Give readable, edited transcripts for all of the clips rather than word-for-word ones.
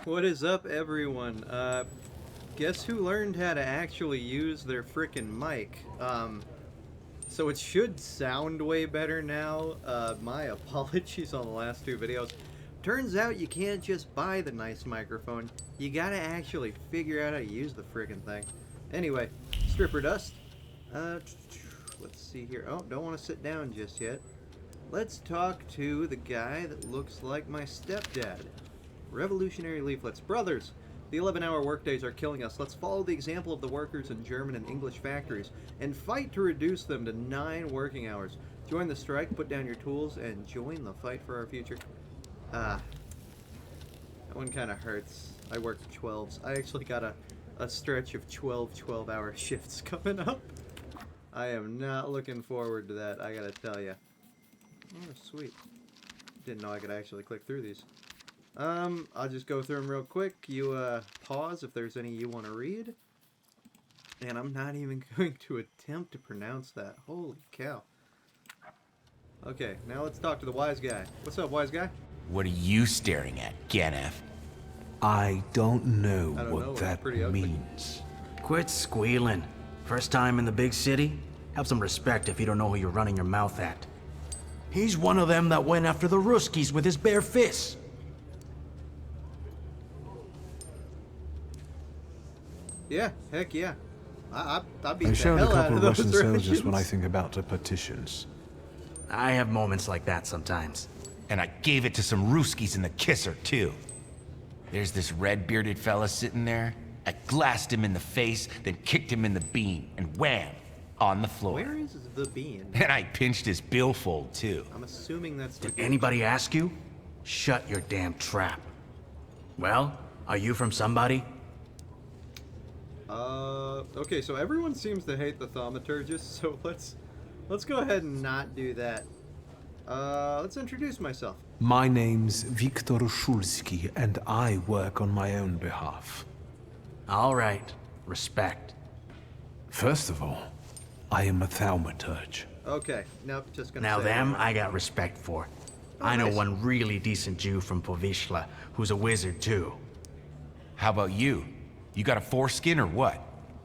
What is up, everyone? Guess who learned how to actually use their frickin' mic? So it should sound way better now. My apologies on the last two videos. Turns out you can't just buy the nice microphone. You gotta actually figure out how to use the frickin' thing. Anyway, stripper dust. Let's see here. Oh, don't want to sit down just yet. Let's talk to the guy that looks like my stepdad. Revolutionary leaflets. Brothers, the 11-hour workdays are killing us. Let's follow the example of the workers in German and English factories and fight to reduce them to 9 working hours. Join the strike, put down your tools, and join the fight for our future. That one kind of hurts. I work 12s. I actually got a stretch of 12-hour shifts coming up. I am not looking forward to that, I gotta tell you. Oh, sweet. Didn't know I could actually click through these. I'll just go through them real quick. You, pause if there's any you want to read. And I'm not even going to attempt to pronounce that. Holy cow. Okay, now let's talk to the wise guy. What's up, wise guy? What are you staring at, Ganef? I don't know what It's that pretty ugly. means. Quit squealing. First time in the big city? Have some respect if you don't know who you're running your mouth at. He's one of them that went after the Ruskies with his bare fists. Yeah, heck yeah. I beat I the showed a hell out couple of of those Russian soldiers Russians. when I think about the petitions. I have moments like that sometimes. And I gave it to some Ruskies in the kisser, too. There's this red-bearded fella sitting there. I glassed him in the face, then kicked him in the bean, and wham! On the floor. Where is the bean? And I pinched his billfold, too. I'm assuming that's the... Did anybody ask you? Shut your damn trap. Well, are you from somebody? Okay, so everyone seems to hate the Thaumaturges, so let's go ahead and not do that. Let's introduce myself. My name's Viktor Shulsky, and I work on my own behalf. All right. Respect. First of all, I am a Thaumaturge. Okay, nope, just gonna Now say them, that. I got respect for. Oh, I know nice. one really decent Jew from Povishla, who's a wizard too. How about you? You got a foreskin or what?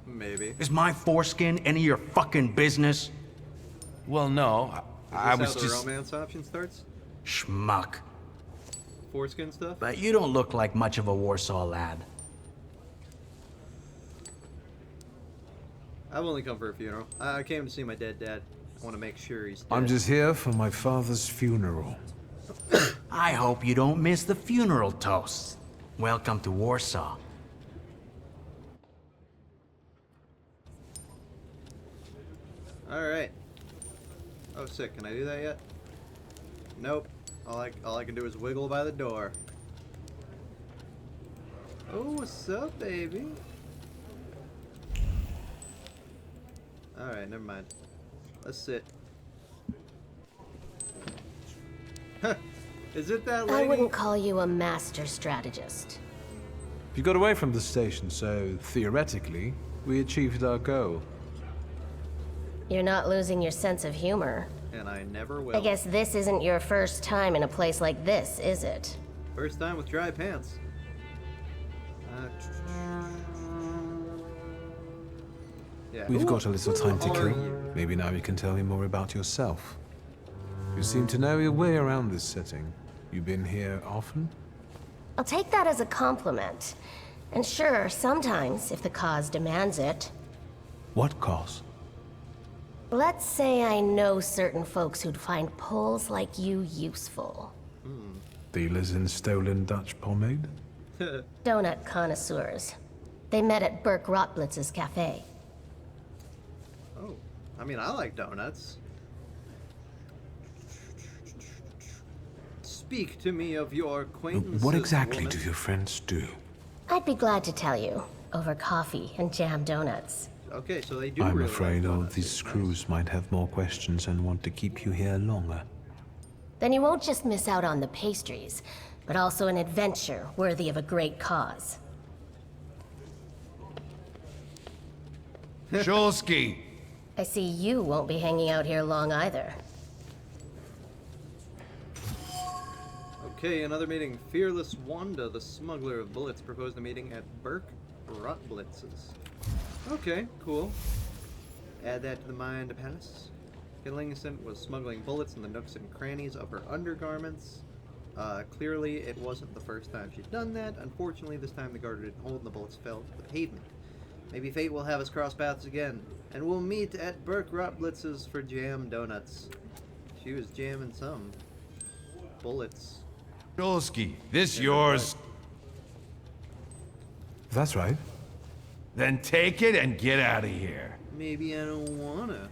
Maybe. Is my foreskin any of your fucking business? Well, no. I Is was this how the just... romance option starts? Schmuck. Foreskin stuff? But you don't look like much of a Warsaw lad. I've only come for a funeral. I came to see my dead dad. I want to make sure he's dead. I'm just here for my father's funeral. I hope you don't miss the funeral toasts. Welcome to Warsaw. Alright. Oh, sick. Can I do that yet? Nope. All I can do is wiggle by the door. Oh, what's up, baby? Alright, never mind. Let's sit. Is it that lady? I wouldn't call you a master strategist. You got away from the station, so theoretically, we achieved our goal. You're not losing your sense of humor. And I never will. I guess this isn't your first time in a place like this, is it? First time with dry pants. Yeah. We've Who- got a little who time to are kill. you? Maybe now you can tell me more about yourself. You seem to know your way around this setting. You been here often? I'll take that as a compliment. And sure, sometimes, if the cause demands it. What cause? Let's say I know certain folks who'd find poles like you useful. Dealers in stolen Dutch pomade? Donut connoisseurs. They met at Burke Rotblitz's cafe. Oh, I mean, I like donuts. Speak to me of your acquaintances. What exactly woman. do your friends do? I'd be glad to tell you, over coffee and jam donuts. Okay, so they do I'm really afraid like all donuts. these screws might have more questions and want to keep you here longer. Then you won't just miss out on the pastries, but also an adventure worthy of a great cause. Shulsky! I see you won't be hanging out here long either. Okay, another meeting. Fearless Wanda, the smuggler of bullets, proposed a meeting at Burke Rotblitz's. Okay, cool. Add that to the mind palace. Killingston was smuggling bullets in the nooks and crannies of her undergarments. Clearly, it wasn't the first time she'd done that. Unfortunately, this time the garter didn't hold and the bullets fell to the pavement. Maybe fate will have us cross paths again, and we'll meet at Burke Rotblitz's for jam donuts. She was jamming some bullets. Dolsky, this yours? If that's right. Then take it and get out of here. Maybe I don't wanna.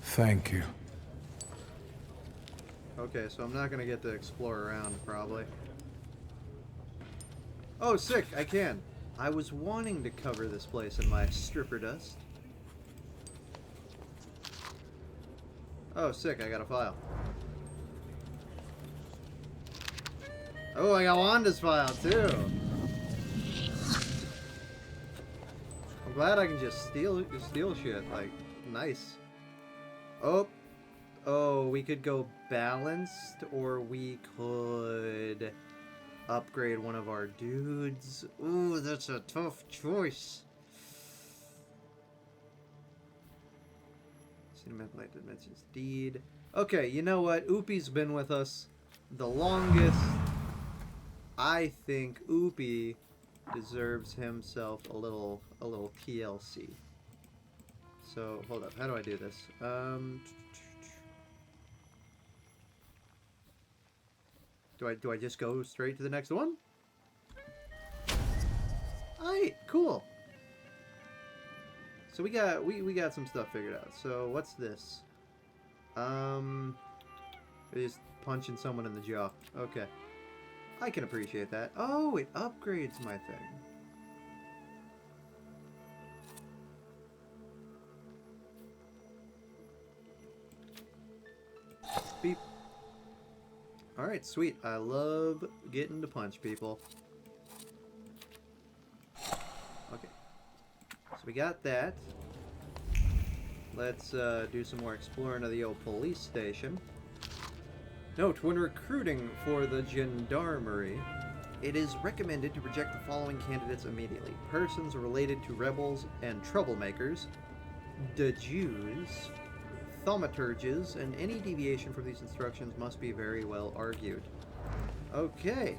Thank you. Okay, so I'm not gonna get to explore around, probably. Oh, sick! I can. I was wanting to cover this place in my stripper dust. Oh, sick! I got a file. Oh, I got Wanda's file too. I'm glad I can just steal shit. Like, nice. Oh, we could go balanced, or we could upgrade one of our dudes. Ooh, that's a tough choice. Cinematic Dimensions Deed. Okay, you know what? Oopie's been with us the longest. I think Oopie deserves himself a little TLC. So, hold up. How do I do this? Do I just go straight to the next one? Alright, cool. So we got some stuff figured out. So what's this? Just punching someone in the jaw. Okay. I can appreciate that. Oh, it upgrades my thing. Beep. Alright, sweet. I love getting to punch people. Okay. So we got that. Let's do some more exploring of the old police station. Note, when recruiting for the gendarmerie, it is recommended to reject the following candidates immediately. Persons related to rebels and troublemakers, the Jews, Thaumaturges, and any deviation from these instructions must be very well argued. Okay.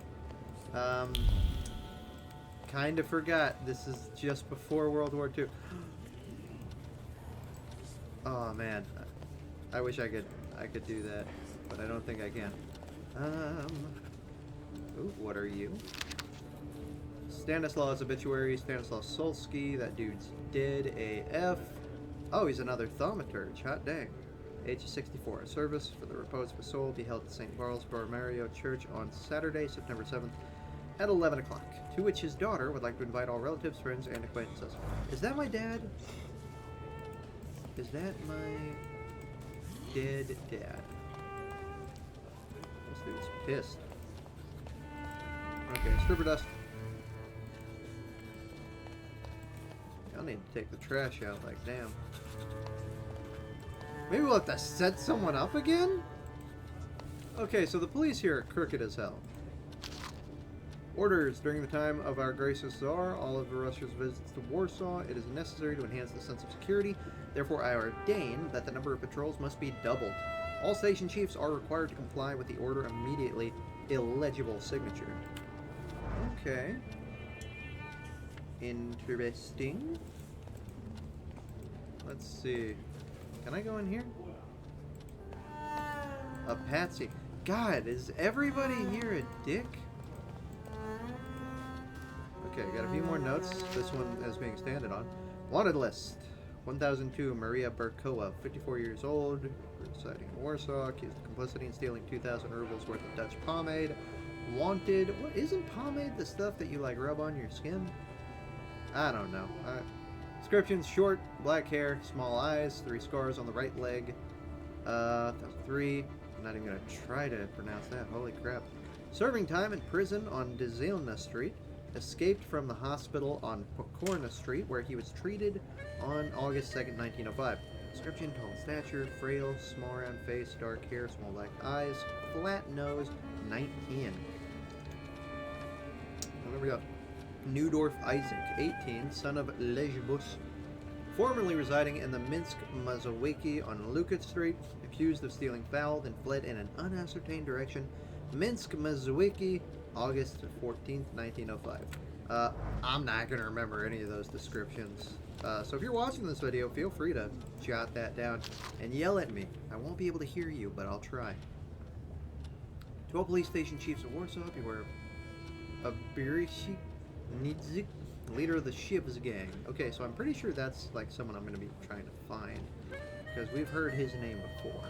Kind of forgot. This is just before World War II. Oh man. I wish I could do that, but I don't think I can. Ooh, what are you? Stanislaus obituary, Stanislaus Solsky, that dude's dead AF. Oh, he's another Thaumaturge. Hot dang. Age 64. A service for the repose of his soul be held at St. Barles Borromeo Church on Saturday, September 7th at 11 o'clock, to which his daughter would like to invite all relatives, friends, and acquaintances. Is that my dad? Is that my dead dad? This dude's pissed. Okay, stripper dust. Y'all need to take the trash out, like, damn. Maybe we'll have to set someone up again? Okay, so the police here are crooked as hell. Orders. During the time of our gracious Tsar, all of Russia's visits to Warsaw, it is necessary to enhance the sense of security. Therefore, I ordain that the number of patrols must be doubled. All station chiefs are required to comply with the order immediately. Illegible signature. Okay. Interesting. Let's see. Can I go in here? A patsy. God, is everybody here a dick? Okay, got a few more notes. This one is being standed on. Wanted list. 1002, Maria Berkowa, 54 years old, residing in Warsaw, accused of complicity in stealing 2,000 rubles worth of Dutch pomade. Wanted. What, isn't pomade the stuff that you, like, rub on your skin? I don't know. Descriptions: short, black hair, small eyes, 3 scars on the right leg. 1003. I'm not even gonna try to pronounce that. Holy crap. Serving time in prison on Dzilna Street. Escaped from the hospital on Pokorna Street, where he was treated on August 2nd, 1905. Description: tall in stature, frail, small round face, dark hair, small black eyes, flat nose, 19. And then we got Newdorf Isaac, 18, son of Lejbus, formerly residing in the Minsk Mazowiecki on Lukat Street, accused of stealing fowl, then fled in an unascertained direction. Minsk Mazowiecki, August 14th, 1905. I'm not going to remember any of those descriptions. So if you're watching this video, feel free to jot that down and yell at me. I won't be able to hear you, but I'll try. 12 police station chiefs of Warsaw. Beware of Birishi Nidzik, leader of the Shivs gang. Okay, so I'm pretty sure that's like someone I'm going to be trying to find, because we've heard his name before.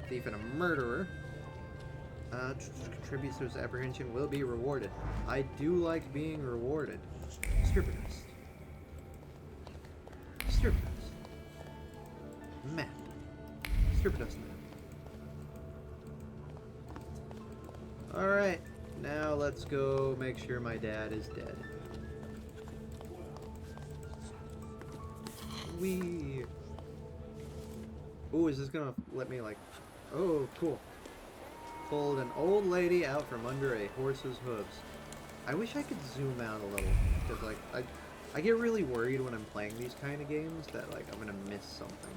Thief and a murderer. Contributes to his apprehension, will be rewarded. I do like being rewarded. Stripper dust. Stripper dust. Map. Stripper dust map. Alright, now let's go make sure my dad is dead. Wee. Ooh, is this gonna let me like... Oh, cool. Pulled an old lady out from under a horse's hooves. I wish I could zoom out a little, because like I get really worried when I'm playing these kind of games that like I'm gonna miss something.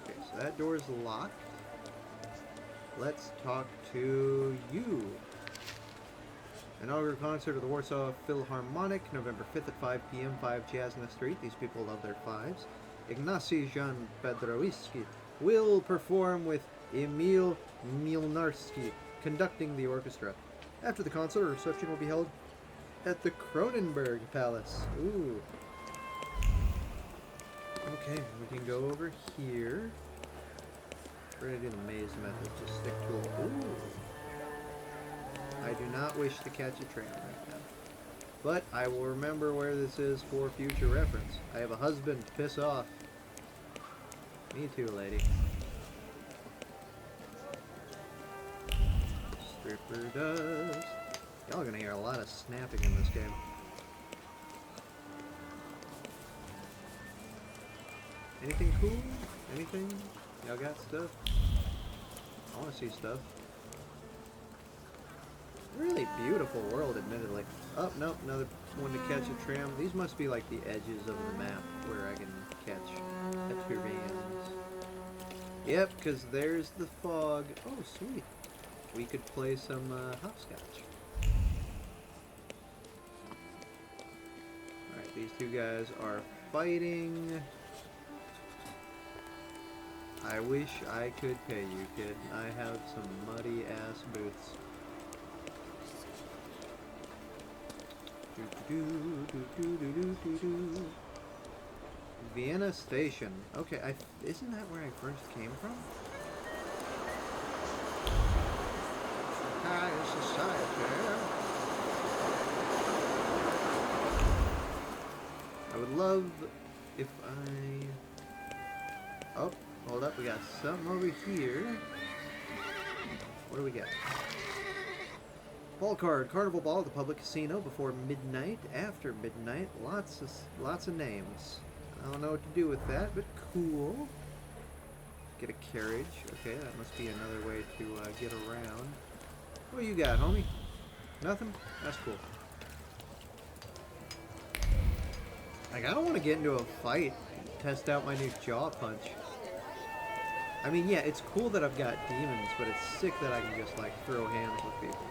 Okay, so that door's locked. Let's talk to you. Inaugural concert of the Warsaw Philharmonic, November 5th at 5 p.m. 5 Jasna Street. These people love their fives. Ignacy Jan Pedrowiski will perform with Emil Milnarski conducting the orchestra. After the concert, a reception will be held at the Kronenberg Palace. Ooh. Okay, we can go over here. We're gonna do the maze method. Just stick to it. Ooh. I do not wish to catch a train right now. But I will remember where this is for future reference. I have a husband. Piss off. Me too, lady. Stripper dust. Y'all are gonna hear a lot of snapping in this game. Anything cool? Anything? Y'all got stuff? I wanna see stuff. Really beautiful world, admittedly. Oh, nope, another one to catch a tram. These must be like the edges of the map where I can catch a terrains. Yep, because there's the fog. Oh, sweet. We could play some hopscotch. Alright, these two guys are fighting. I wish I could pay you, kid. I have some muddy-ass boots. Vienna Station. Okay, isn't that where I first came from? High society. I would love if I... Oh, hold up. We got something over here. What do we got? Ball card, Carnival Ball at the public casino before midnight, after midnight, lots of names. I don't know what to do with that, but cool. Get a carriage. Okay, that must be another way to get around. What do you got, homie? Nothing? That's cool. Like, I don't want to get into a fight and test out my new jaw punch. I mean, yeah, it's cool that I've got demons, but it's sick that I can just, like, throw hands with people.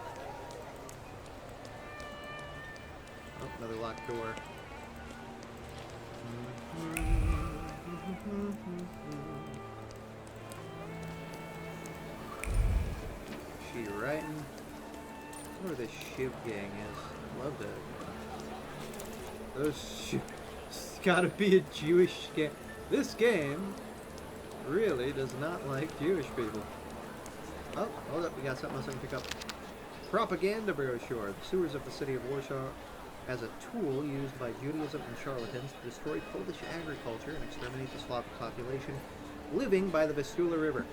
Oh, another locked door. She writing? I wonder where this Shiv gang is. I'd love to. Those Shiv. It's gotta be a Jewish game. This game really does not like Jewish people. Oh, hold up, we got something else I can pick up. Propaganda brochure. The sewers of the city of Warsaw as a tool used by Judaism and charlatans to destroy Polish agriculture and exterminate the Slavic population living by the Vistula River.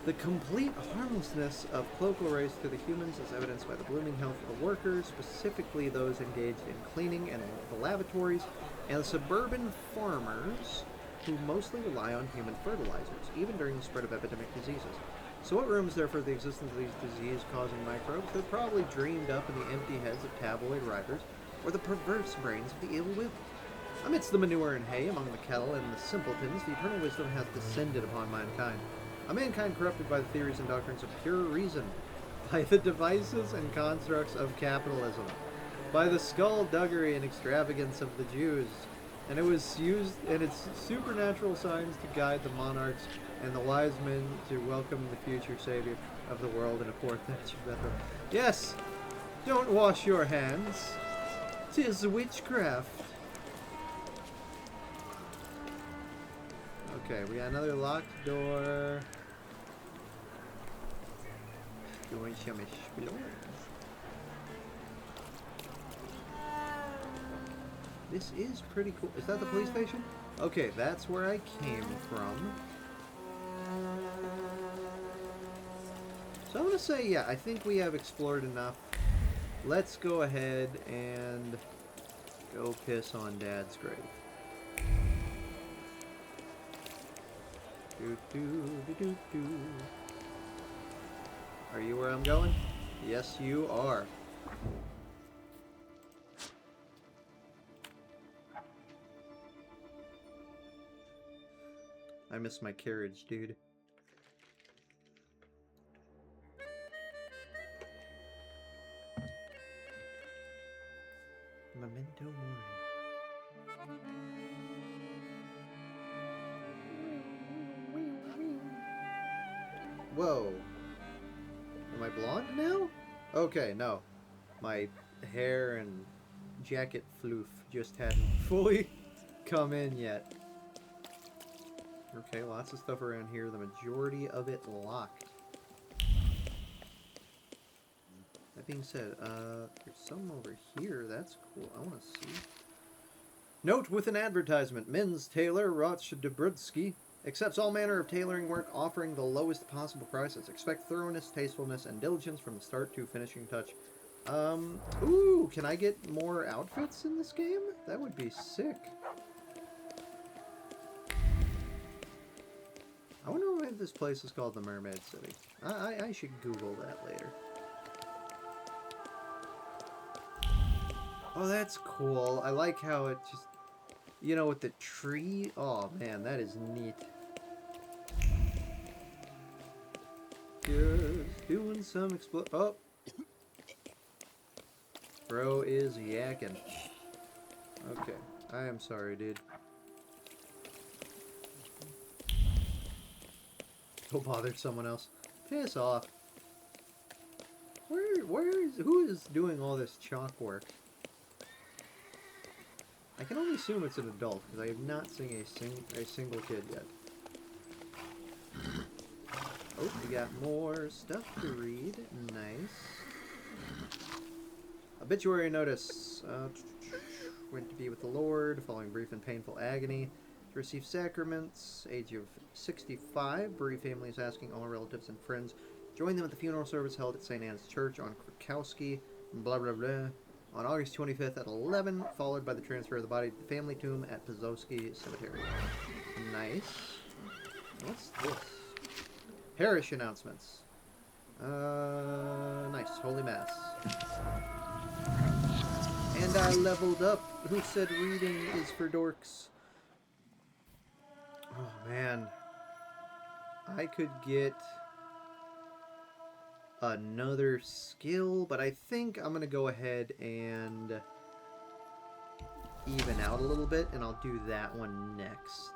The complete harmlessness of colloquial race to the humans is evidenced by the blooming health of the workers, specifically those engaged in cleaning and the lavatories, and the suburban farmers who mostly rely on human fertilizers, even during the spread of epidemic diseases. So what room is there for the existence of these disease-causing microbes? They're probably dreamed up in the empty heads of tabloid writers, or the perverse brains of the ill-willed. Amidst the manure and hay, among the cattle and the simpletons, the eternal wisdom has descended upon mankind. A mankind corrupted by the theories and doctrines of pure reason, by the devices and constructs of capitalism, by the skullduggery and extravagance of the Jews, and it was used in its supernatural signs to guide the monarchs and the wise men to welcome the future savior of the world in a poor thatched Bethel. Yes! Don't wash your hands. 'Tis witchcraft. Okay, we got another locked door. Doing some exploring. This is pretty cool. Is that the police station? Okay, that's where I came from. So I'm gonna say, yeah, I think we have explored enough. Let's go ahead and go piss on Dad's grave. Do. Are you where I'm going? Yes, you are. I miss my carriage, dude. Memento Mori. Whoa. Am I blonde now? Okay, no. My hair and jacket floof just hadn't fully come in yet. Okay, lots of stuff around here. The majority of it locked. That being said, there's some over here. That's cool. I want to see. Note with an advertisement. Men's tailor Roch-Debrudsky accepts all manner of tailoring work, offering the lowest possible prices. Expect thoroughness, tastefulness, and diligence from the start to finishing touch. Ooh, can I get more outfits in this game? That would be sick. I wonder why this place is called the Mermaid City. I should Google that later. Oh, that's cool. I like how it just, you know, with the tree. Oh, man, that is neat. Just doing some Oh. Bro is yakking. Okay. I am sorry, dude. Go bother someone else. Piss off. Who is doing all this chalk work? I can only assume it's an adult, because I have not seen a single kid yet. Oh, we got more stuff to read. Nice. Obituary notice. Went to be with the Lord, following brief and painful agony. To receive sacraments. Age of 65. Bereaved family is asking all relatives and friends join them at the funeral service held at St. Anne's Church on Krakowski. Blah, blah, blah. On August 25th at 11, followed by the transfer of the body to the family tomb at Pazowski Cemetery. Nice. What's this? Parish announcements. Nice. Holy Mass. And I leveled up. Who said reading is for dorks? Oh, man. I could get another skill, but I think I'm going to go ahead and even out a little bit, and I'll do that one next.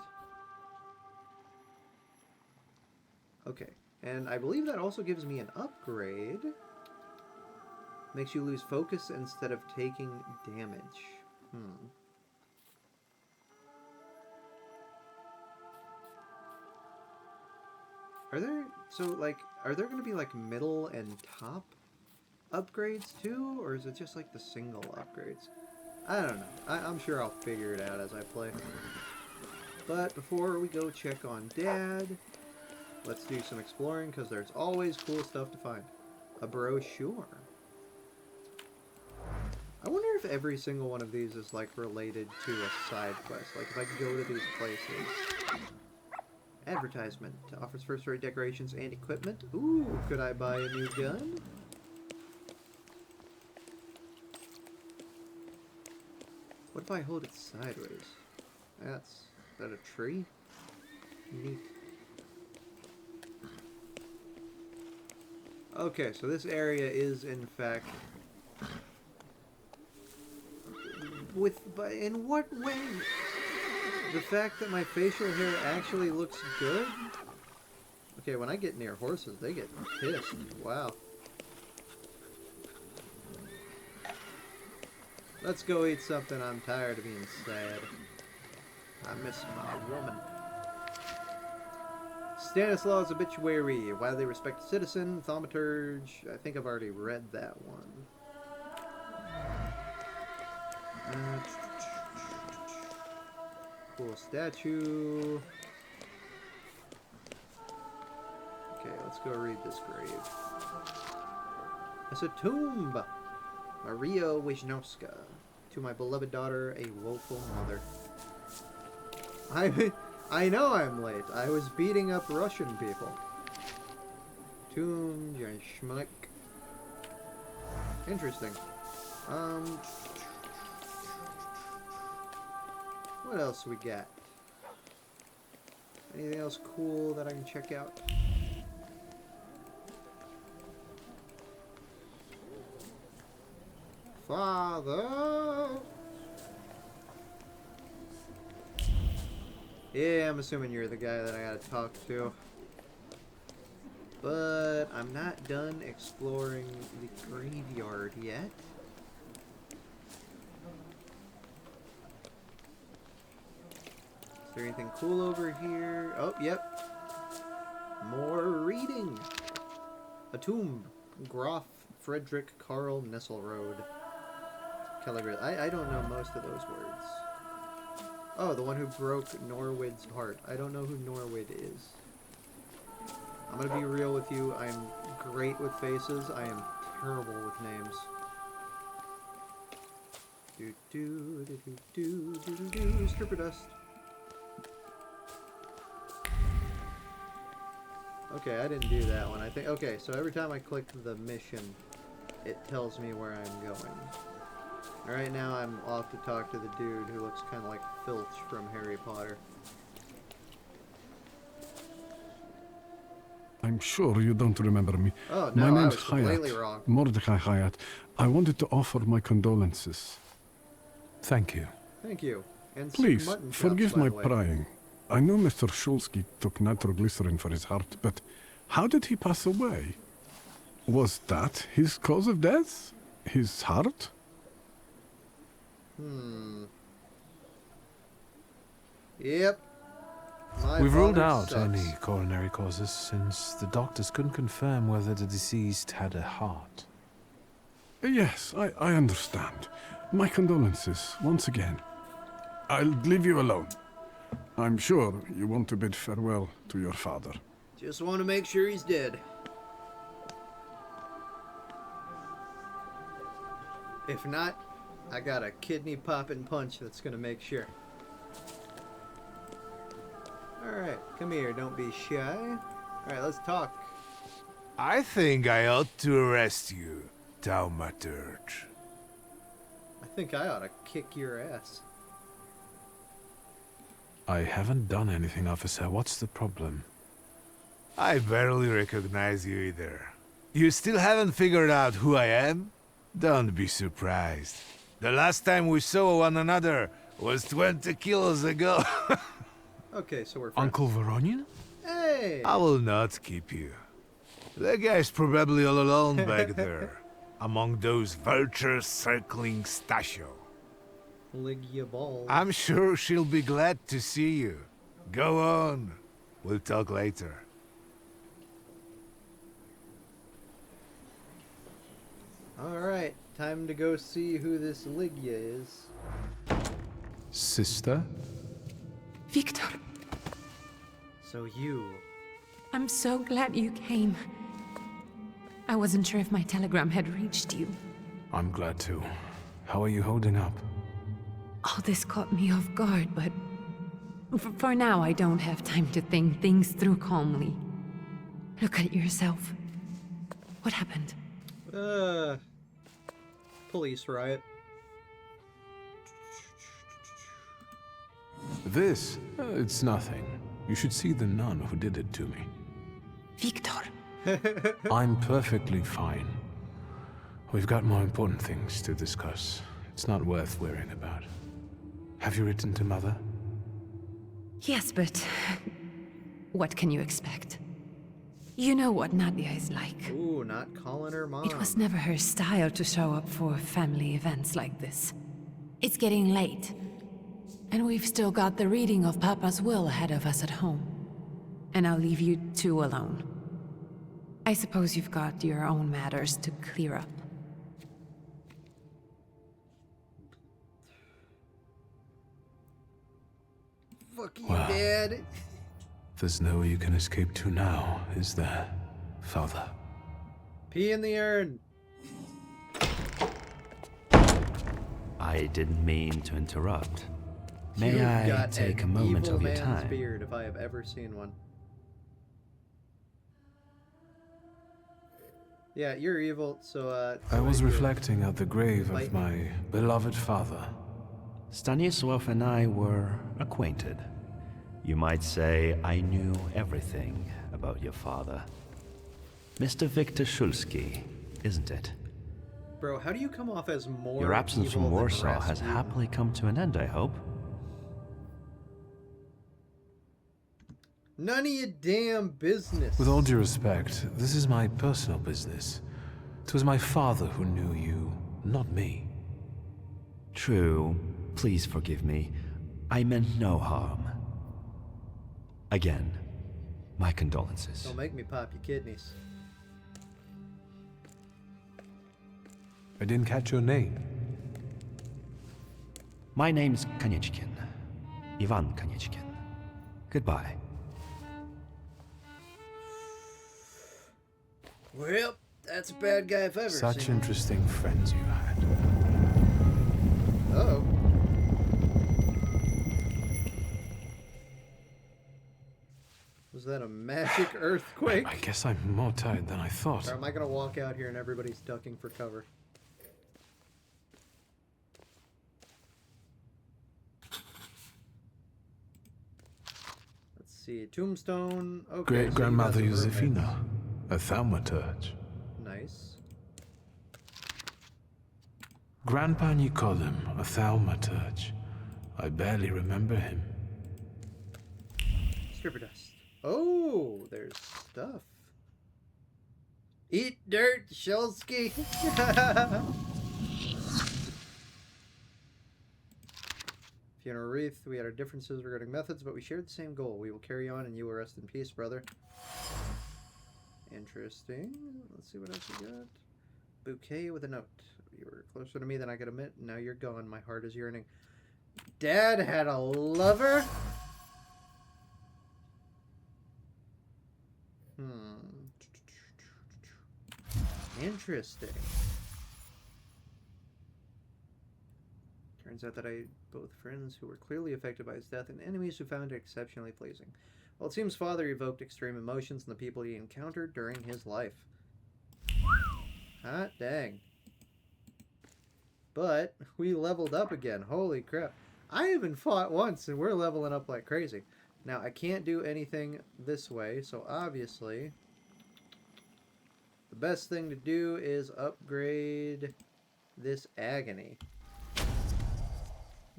Okay, and I believe that also gives me an upgrade. Makes you lose focus instead of taking damage. Are there, so like, are there going to be like middle and top upgrades too? Or is it just like the single upgrades? I don't know. I'm sure I'll figure it out as I play. But before we go check on Dad, let's do some exploring because there's always cool stuff to find. A brochure. I wonder if every single one of these is like related to a side quest. Like if I go to these places. Advertisement. Offers first-rate decorations and equipment. Ooh, could I buy a new gun? What if I hold it sideways? Is that a tree? Neat. Okay, so this area is in fact but in what way? The fact that my facial hair actually looks good? Okay, when I get near horses, they get pissed. Wow. Let's go eat something. I'm tired of being sad. I miss my woman. Stanislaus Obituary. Widely respected citizen. Thaumaturge. I think I've already read that one. Cool statue. Okay, let's go read this grave. It's a tomb. Maria Wisnowska. To my beloved daughter, a woeful mother. I know I'm late. I was beating up Russian people. Tomb, Schmuck. Interesting. What else we got? Anything else cool that I can check out? Father! Yeah, I'm assuming you're the guy that I gotta talk to. But I'm not done exploring the graveyard yet. Is there anything cool over here? Oh, yep. More reading. A tomb. Graf Frederick Karl Nesselrode. Calibre. I don't know most of those words. Oh, the one who broke Norwid's heart. I don't know who Norwid is. I'm gonna be real with you. I'm great with faces. I am terrible with names. Do do do do do do do. Stripper dust. Okay, I didn't do that one. I think. Okay, so every time I click the mission, it tells me where I'm going. Right now, I'm off to talk to the dude who looks kind of like Filch from Harry Potter. I'm sure you don't remember me. Oh, no, my I name's was completely Hayat. wrong. Mordecai Hayat. I wanted to offer my condolences. Thank you. Thank you. And some Please, mutton chops, forgive by my the way. prying. I know Mr. Shulsky took nitroglycerin for his heart, but how did he pass away? Was that his cause of death? His heart? Yep. My We've ruled father out sucks. any coronary causes since the doctors couldn't confirm whether the deceased had a heart. Yes, I understand. My condolences, once again. I'll leave you alone. I'm sure you want to bid farewell to your father. Just want to make sure he's dead. If not, I got a kidney popping punch that's gonna make sure. Alright, come here, don't be shy. Alright, let's talk. I think I ought to arrest you, Thaumaturge. I think I ought to kick your ass. I haven't done anything, officer. What's the problem? I barely recognize you either. You still haven't figured out who I am? Don't be surprised. The last time we saw one another was 20 kilos ago. Okay, so we're friends. Uncle Voronian? Hey! I will not keep you. The guy's probably all alone back there, among those vultures circling Stasio. Ligia balls. I'm sure she'll be glad to see you. Go on. We'll talk later. Alright, time to go see who this Ligia is. Sister? Victor, So you I'm so glad you came. I wasn't sure if my telegram had reached you. I'm glad too. How are you holding up? All this caught me off guard, but for now I don't have time to think things through calmly. Look at yourself. What happened? Police riot. This? It's nothing. You should see the nun who did it to me. Victor. I'm perfectly fine. We've got more important things to discuss. It's not worth worrying about. Have you written to Mother? Yes, but what can you expect? You know what Nadia is like. Ooh, not calling her mom. It was never her style to show up for family events like this. It's getting late, and we've still got the reading of Papa's will ahead of us at home. And I'll leave you two alone. I suppose you've got your own matters to clear up. Fuck you, Wow. Dad. There's nowhere you can escape to now, is there, Father? Pee in the urn. I didn't mean to interrupt. May You've I got take a an moment evil of your man's time? beard, if I have ever seen one. Yeah, you're evil, so, I was what do you do? reflecting at the grave Bite of me. my beloved father. Stanisław and I were acquainted. You might say I knew everything about your father. Mr. Victor Szulski, isn't it? Bro, how do you come off as more Your absence evil from than Warsaw has Rasputin? happily come to an end, I hope. None of your damn business. With all due respect, this is my personal business. It was my father who knew you, not me. True. Please forgive me. I meant no harm. Again, my condolences. Don't make me pop your kidneys. I didn't catch your name. My name's Konieczkin. Ivan Konieczkin. Goodbye. Well, that's a bad guy if I've ever Such seen. interesting friends you had. Uh-oh. Was that a magic earthquake? I guess I'm more tired than I thought. Or am I gonna walk out here and everybody's ducking for cover? Let's see, tombstone. Okay, so Great you grandmother got some Josefina, roommates. a thaumaturge. Nice. Grandpa Nikodem, a thaumaturge. I barely remember him. Stripper dust. Oh, there's stuff. Eat dirt, Shulsky. Funeral wreath. We had our differences regarding methods, but we shared the same goal. We will carry on, and you will rest in peace, brother. Interesting. Let's see what else we got. Bouquet with a note. You were closer to me than I could admit. Now you're gone. My heart is yearning. Dad had a lover? Interesting. Turns out that I had both friends who were clearly affected by his death and enemies who found it exceptionally pleasing. Well, it seems Father evoked extreme emotions in the people he encountered during his life. Hot dang. But we leveled up again. Holy crap. I haven't fought once and we're leveling up like crazy. Now, I can't do anything this way, so obviously the best thing to do is upgrade this agony.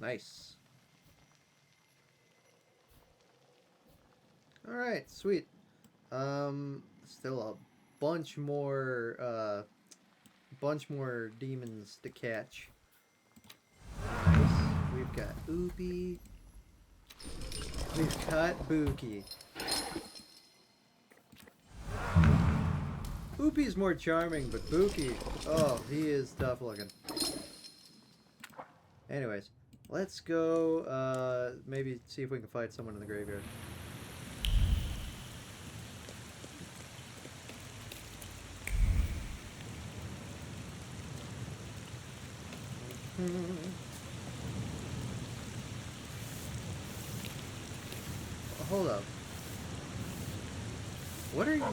Nice. Alright, sweet. Still a bunch more demons to catch. Nice. We've got Oopie. We've got Buki. Oopie's more charming, but Buki, oh, he is tough looking. Anyways, let's go, maybe see if we can fight someone in the graveyard. Hold up. What are you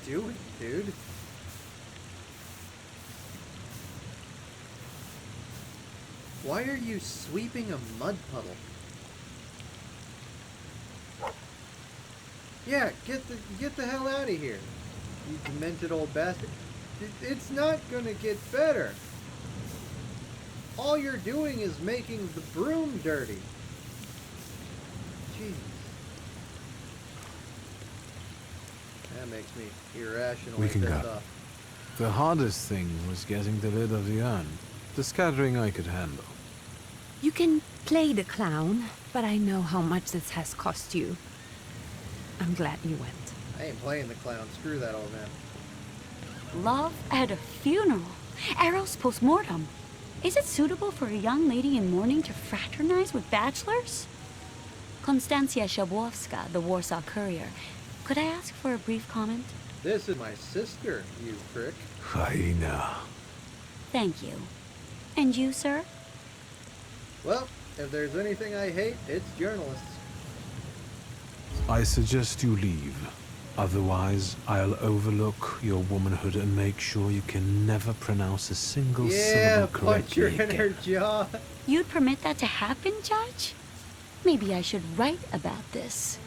doing, dude? Why are you sweeping a mud puddle? Yeah, get the hell out of here, you demented old bastard. It's not gonna get better. All you're doing is making the broom dirty. Jeez. That makes me irrationally We can pissed go. off. The hardest thing was getting the lid of the urn. The scattering I could handle. You can play the clown, but I know how much this has cost you. I'm glad you went. I ain't playing the clown. Screw that old man. Love at a funeral. Eros post-mortem. Is it suitable for a young lady in mourning to fraternize with bachelors? Konstancja Shabowska, the Warsaw Courier. Could I ask for a brief comment? This is my sister, you prick. Hyena. Thank you. And you, sir? Well, if there's anything I hate, it's journalists. I suggest you leave. Otherwise, I'll overlook your womanhood and make sure you can never pronounce a single Yeah, syllable punch her correctly in her again. jaw. You'd permit that to happen, Judge? Maybe I should write about this.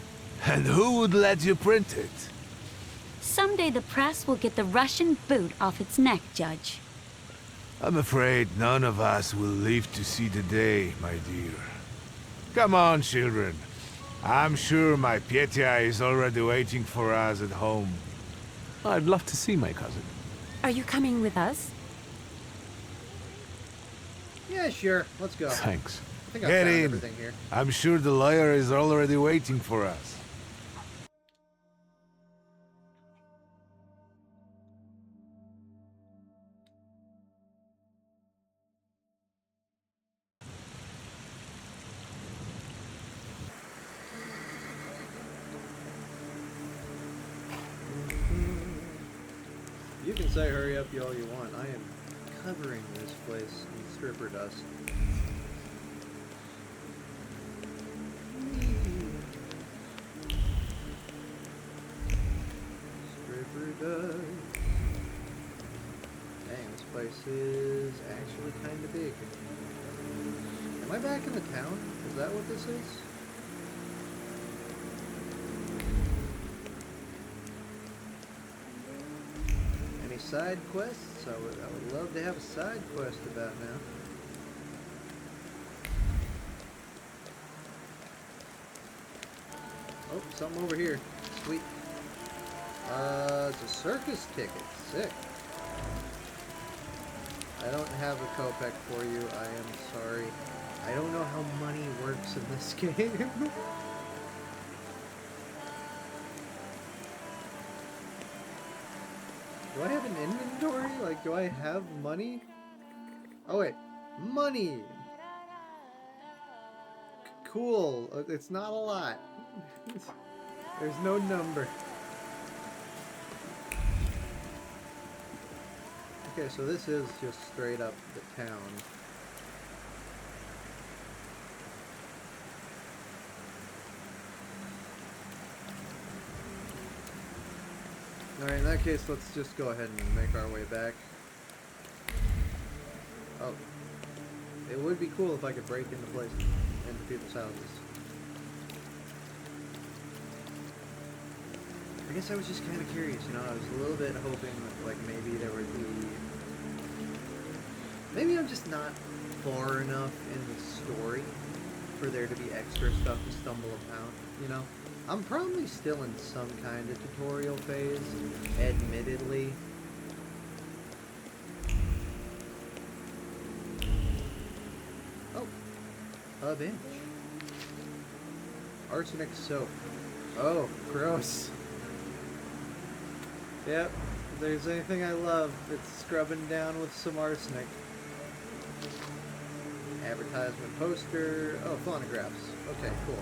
And who would let you print it? Someday the press will get the Russian boot off its neck, Judge. I'm afraid none of us will live to see the day, my dear. Come on, children. I'm sure my Petya is already waiting for us at home. I'd love to see my cousin. Are you coming with us? Yeah, sure. Let's go. Thanks. I think I've Get found in. everything here. I'm sure the lawyer is already waiting for us. You can say hurry up all you want. I am covering this place in stripper dust. Stripper dust. Dang, this place is actually kind of big. Am I back in the town? Is that what this is? Any side quests? I would love to have a side quest about now. Oh, something over here. Sweet. It's a circus ticket. Sick. I don't have a kopeck for you. I am sorry. I don't know how money works in this game. Do I have an inventory? Like, do I have money? Oh, wait. Money! Cool. It's not a lot. There's no number. Okay, so this is just straight up the town. Alright, in that case, let's just go ahead and make our way back. Oh. It would be cool if I could break into places, into people's houses. I guess I was just kind of curious, you know, I was a little bit hoping that, like, maybe there would be... Maybe I'm just not far enough in the story for there to be extra stuff to stumble upon, you know? I'm probably still in some kind of tutorial phase, admittedly. Oh, a bench. Arsenic soap. Oh, gross. Yep, if there's anything I love, it's scrubbing down with some arsenic. Advertisement poster. Oh, phonographs. Okay, cool.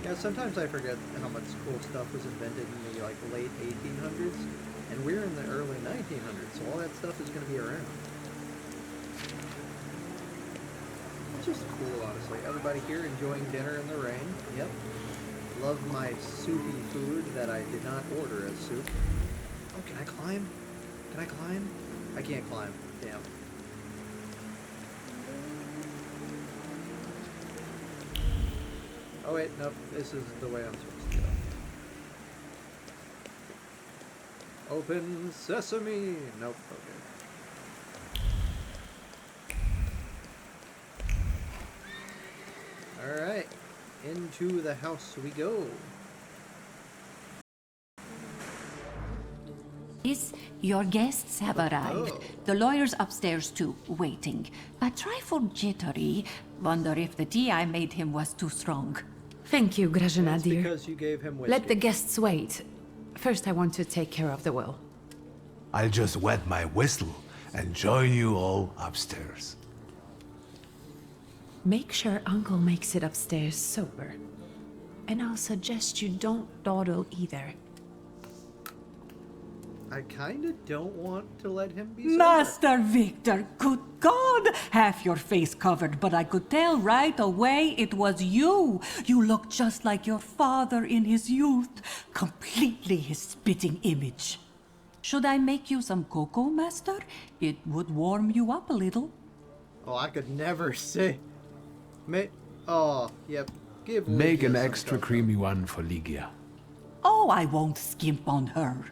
Yeah, sometimes I forget how much cool stuff was invented in the, like, late 1800s. And we're in the early 1900s, so all that stuff is going to be around. It's just cool, honestly. Everybody here enjoying dinner in the rain. Yep. Love my soupy food that I did not order as soup. Oh, can I climb? Can I climb? I can't climb. Damn. Oh wait, nope. This is the way I'm supposed to go. Open sesame! Nope, okay. Alright. Into the house we go. Your guests have arrived. Oh. The lawyer's upstairs too, waiting. A trifle jittery. Wonder if the tea I made him was too strong. Thank you, Grajana It's dear. because you gave him whiskey. Let the guests wait. First, I want to take care of the will. I'll just wet my whistle and join you all upstairs. Make sure Uncle makes it upstairs sober. And I'll suggest you don't dawdle either. I kinda don't want to let him be sober. Master Victor, good God! Half your face covered, but I could tell right away it was you. You look just like your father in his youth. Completely his spitting image. Should I make you some cocoa, Master? It would warm you up a little. Oh, I could never say. Oh, yep. Give Make Lygia an some extra cocoa. creamy one for Lygia. Oh, I won't skimp on her.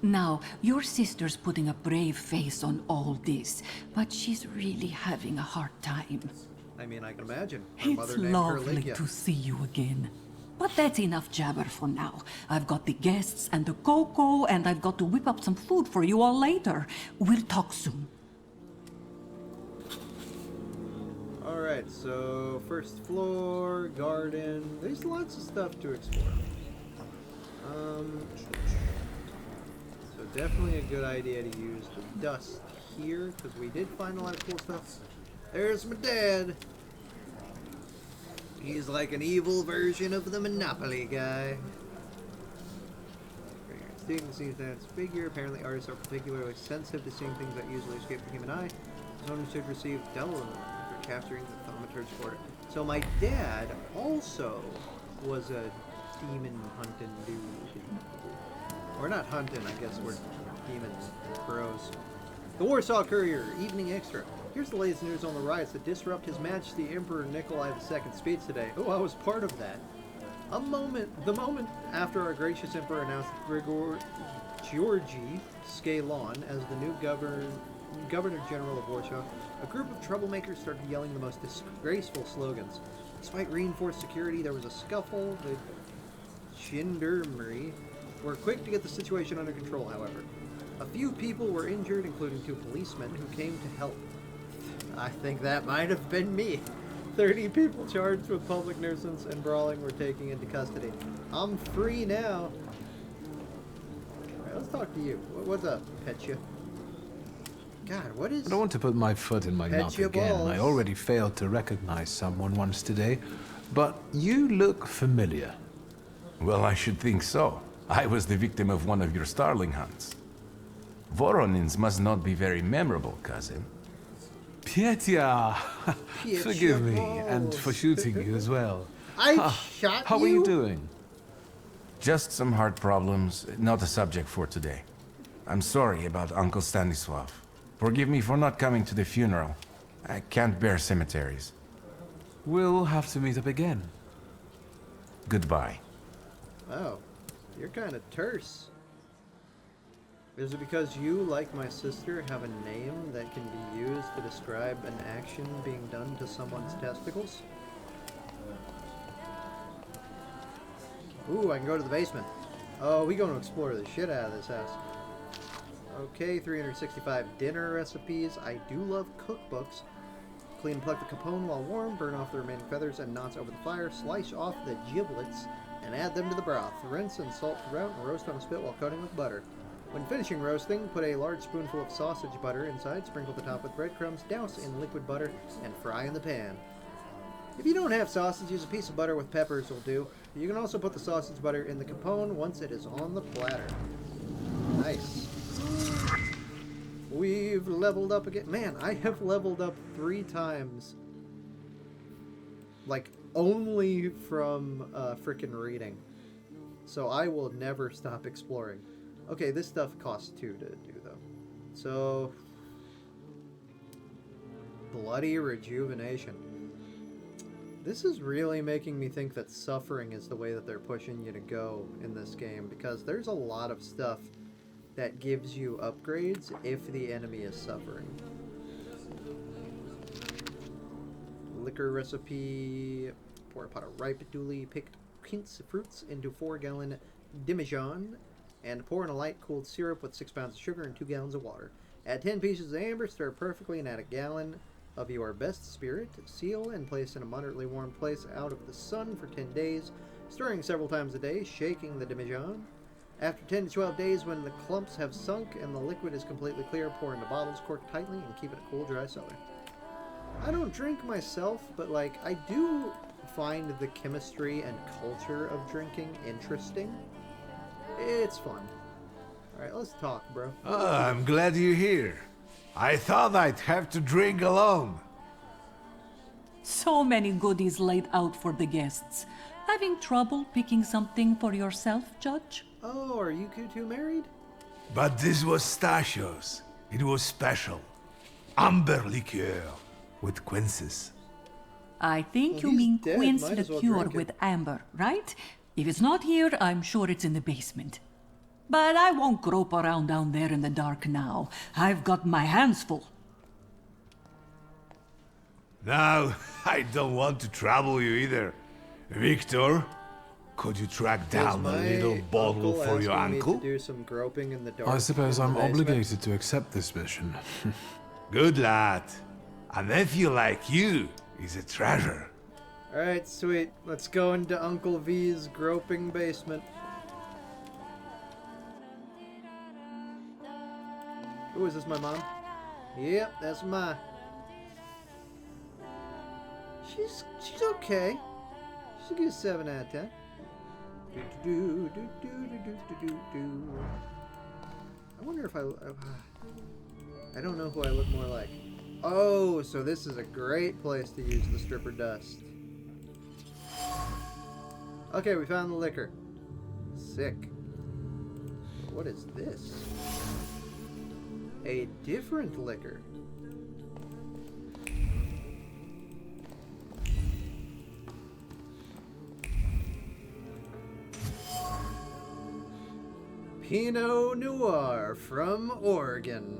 Now, your sister's putting a brave face on all this, but she's really having a hard time. I mean, I can imagine. Her It's mother named her lovely Lygia. to see you again. But that's enough jabber for now. I've got the guests and the cocoa, and I've got to whip up some food for you all later. We'll talk soon. Alright, so first floor, garden. There's lots of stuff to explore. So definitely a good idea to use the dust here, because we did find a lot of cool stuff. There's my dad. He's like an evil version of the Monopoly guy. You can see that figure. Apparently artists are particularly sensitive to seeing things that usually escape the human eye. Someone should receive Dello for capturing the Thaumaturge order. So my dad also was a demon hunting dude. Or not hunting, I guess we're demons bros. The Warsaw Courier, Evening Extra. Here's the latest news on the riots that disrupt His Majesty Emperor Nikolai II's speech today. Oh, I was part of that. The moment after our gracious emperor announced Georgy Scalon as the new Governor General of Warsaw, a group of troublemakers started yelling the most disgraceful slogans. Despite reinforced security, there was a scuffle. The gendarmerie were quick to get the situation under control, however. A few people were injured, including 2 policemen who came to help. I think that might have been me. 30 people charged with public nuisance and brawling were taken into custody. I'm free now. Alright, let's talk to you. What's up, Petya? God, what is... I don't want to put my foot in my Pet mouth your again. I balls. already failed to recognize someone once today, but you look familiar. Well, I should think so. I was the victim of one of your starling hunts. Voronins must not be very memorable, cousin. Petya! Petya Forgive me, and balls. for shooting you as well. I shot How you? are you doing? Just some heart problems, not a subject for today. I'm sorry about Uncle Stanislav. Forgive me for not coming to the funeral. I can't bear cemeteries. We'll have to meet up again. Goodbye. Oh, you're kind of terse. Is it because you, like my sister, have a name that can be used to describe an action being done to someone's testicles? Ooh, I can go to the basement. Oh, we going to explore the shit out of this house. Okay, 365 dinner recipes. I do love cookbooks. Clean and pluck the capone while warm, burn off the remaining feathers and knots over the fire, slice off the giblets, and add them to the broth. Rinse and salt throughout and roast on a spit while coating with butter. When finishing roasting, put a large spoonful of sausage butter inside, sprinkle the top with breadcrumbs, douse in liquid butter, and fry in the pan. If you don't have sausage, use a piece of butter with peppers will do. You can also put the sausage butter in the capone once it is on the platter. Nice. We've leveled up again. Man, I have leveled up 3 times. Like, only from frickin' reading. So I will never stop exploring. Okay, this stuff costs 2 to do, though. So... Bloody rejuvenation. This is really making me think that suffering is the way that they're pushing you to go in this game, because there's a lot of stuff that gives you upgrades if the enemy is suffering. Liquor recipe. Pour a pot of ripe, duly picked quince fruits into 4-gallon demijohn, and pour in a light cooled syrup with 6 pounds of sugar and 2 gallons of water. Add 10 pieces of amber, stir perfectly, and add a gallon of your best spirit. Seal and place in a moderately warm place out of the sun for 10 days, stirring several times a day, shaking the demijohn. After 10 to 12 days, when the clumps have sunk and the liquid is completely clear, pour into bottles, cork tightly, and keep in a cool, dry cellar. I don't drink myself, but, like, I do find the chemistry and culture of drinking interesting. It's fun. Alright, let's talk, bro. Oh, I'm glad you're here. I thought I'd have to drink alone. So many goodies laid out for the guests. Having trouble picking something for yourself, Judge? Oh, are you two married? But this was Stashio's. It was special. Amber liqueur with quinces. I think Well, you he's mean dead. quince Might as well liqueur drink it. with amber, right? If it's not here, I'm sure it's in the basement. But I won't grope around down there in the dark now. I've got my hands full. Now, I don't want to trouble you either. Victor, could you track down a little bottle for your asking me uncle? to do some groping in the dark I suppose in the I'm basement? obligated to accept this mission. Good lad. A nephew like you is a treasure. Alright, sweet. Let's go into Uncle V's groping basement. Ooh, is this my mom? Yep, that's my. She's okay. She's a good 7 out of 10. I wonder if I don't know who I look more like. Oh, so this is a great place to use the stripper dust. Okay, we found the liquor. Sick. What is this? A different liquor. Pinot Noir from Oregon.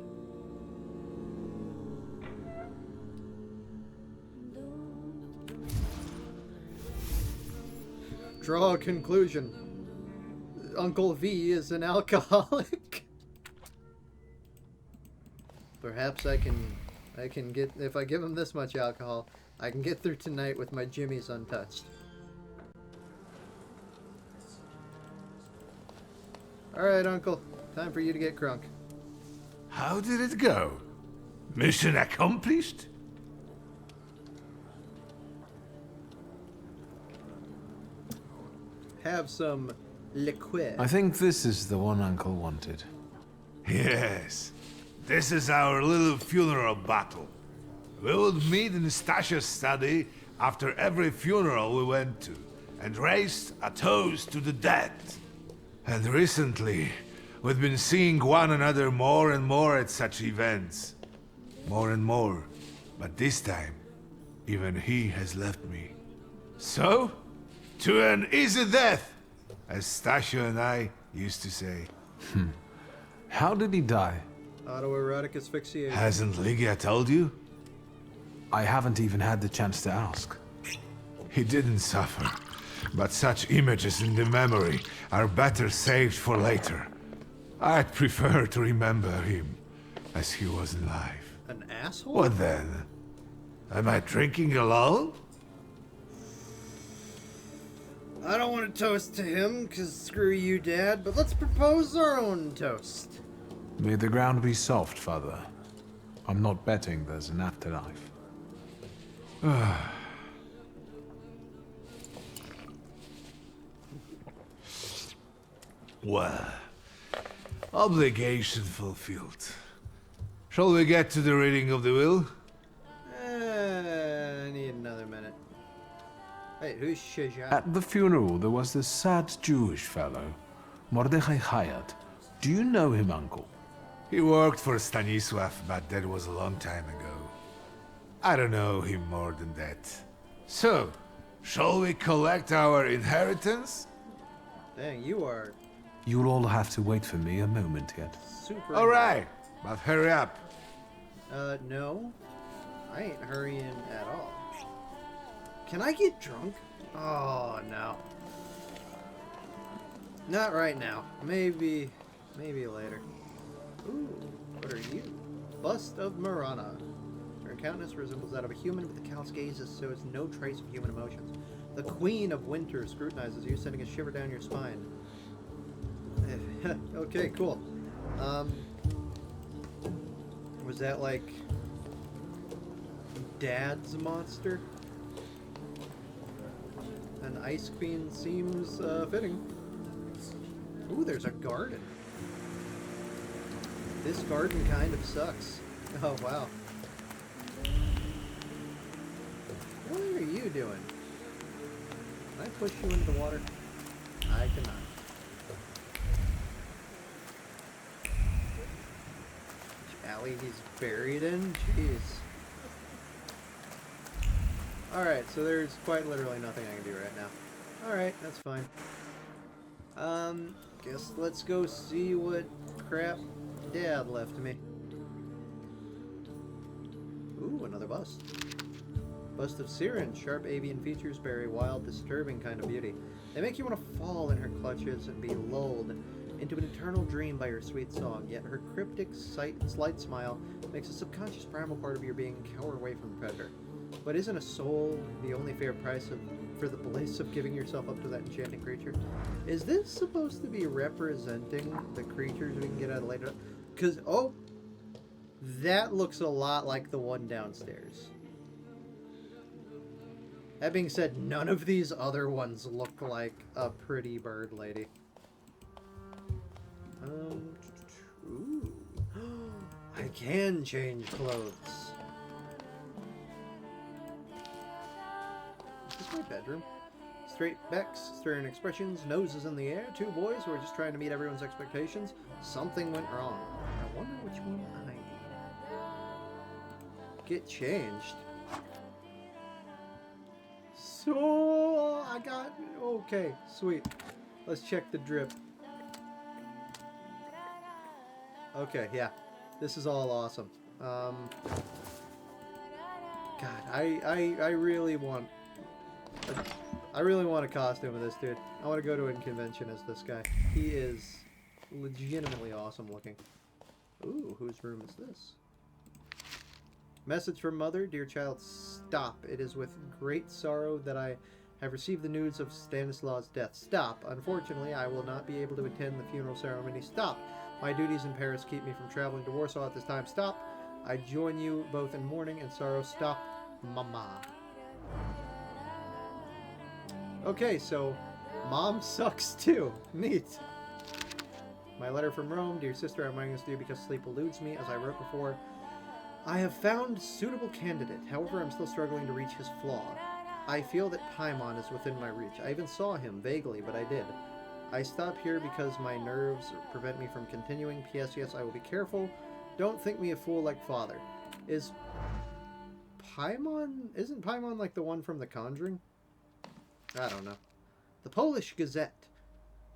Draw a conclusion. Uncle V is an alcoholic. Perhaps I can get, if I give him this much alcohol, I can get through tonight with my jimmies untouched. Alright, Uncle. Time for you to get crunk. How did it go? Mission accomplished? Have some liqueur. I think this is the one Uncle wanted. Yes. This is our little funeral bottle. We would meet in Stasha's study after every funeral we went to, and raised a toast to the dead. And recently, we've been seeing one another more and more at such events. More and more. But this time, even he has left me. So, to an easy death, as Stasha and I used to say. How did he die? Autoerotic asphyxiation. Hasn't Lygia told you? I haven't even had the chance to ask. He didn't suffer, but such images in the memory are better saved for later. I'd prefer to remember him as he was alive. An asshole? What then? Am I drinking alone? I don't want to toast to him, because screw you, Dad, but let's propose our own toast. May the ground be soft, Father. I'm not betting there's an afterlife. Well, obligation fulfilled. Shall we get to the reading of the will? I need another minute. Hey, who's Shizhan? At the funeral, there was this sad Jewish fellow, Mordechai Hayat. Do you know him, Uncle? He worked for Stanisław, but that was a long time ago. I don't know him more than that. So, shall we collect our inheritance? Dang, you are You'll all have to wait for me a moment yet. super. Alright, but hurry up. No. I ain't hurrying at all. Can I get drunk? Oh, no. Not right now. Maybe later. Ooh, what are you? Bust of Marana. Her countenance resembles that of a human, but the callous gaze so has no trace of human emotions. The Queen of Winter scrutinizes you, sending a shiver down your spine. Okay, cool. Was that like Dad's monster? An Ice Queen seems fitting. Ooh, there's a garden. This garden kind of sucks. Oh, wow. What are you doing? Can I push you into the water? I cannot. Which alley he's buried in? Jeez. Alright, so there's quite literally nothing I can do right now. Alright, that's fine. Guess let's go see what crap Dad left me. Ooh, another bust. Bust of Siren. Sharp avian features bear a wild, disturbing kind of beauty. They make you want to fall in her clutches and be lulled into an eternal dream by her sweet song, yet her cryptic, slight smile makes a subconscious primal part of your being cower away from the predator. But isn't a soul the only fair price for the bliss of giving yourself up to that enchanting creature? Is this supposed to be representing the creatures we can get out of later? Because, oh, that looks a lot like the one downstairs. That being said, none of these other ones look like a pretty bird lady. Ooh. I can change clothes. Is this my bedroom? Straight backs, stern expressions, noses in the air, two boys who are just trying to meet everyone's expectations. Something went wrong. I wonder which one I need. Get changed. So, I got... Okay, sweet. Let's check the drip. Okay, yeah. This is all awesome. God, I really want... I really want a costume of this dude. I want to go to a convention as this guy. He is legitimately awesome looking. Ooh, whose room is this? Message from Mother. Dear child, stop. It is with great sorrow that I have received the news of Stanislaus' death. Stop. Unfortunately, I will not be able to attend the funeral ceremony. Stop. My duties in Paris keep me from traveling to Warsaw at this time. Stop. I join you both in mourning and sorrow. Stop. Mama. Okay, so Mom sucks too. Neat. My letter from Rome. Dear sister, I'm writing this to you because sleep eludes me. As I wrote before, I have found suitable candidate. However, I'm still struggling to reach his flaw. I feel that Paimon is within my reach. I even saw him, vaguely, but I did. I stop here because my nerves prevent me from continuing. P.S. Yes, I will be careful. Don't think me a fool like father. Is Paimon... Isn't Paimon like the one from The Conjuring? I don't know. The Polish Gazette.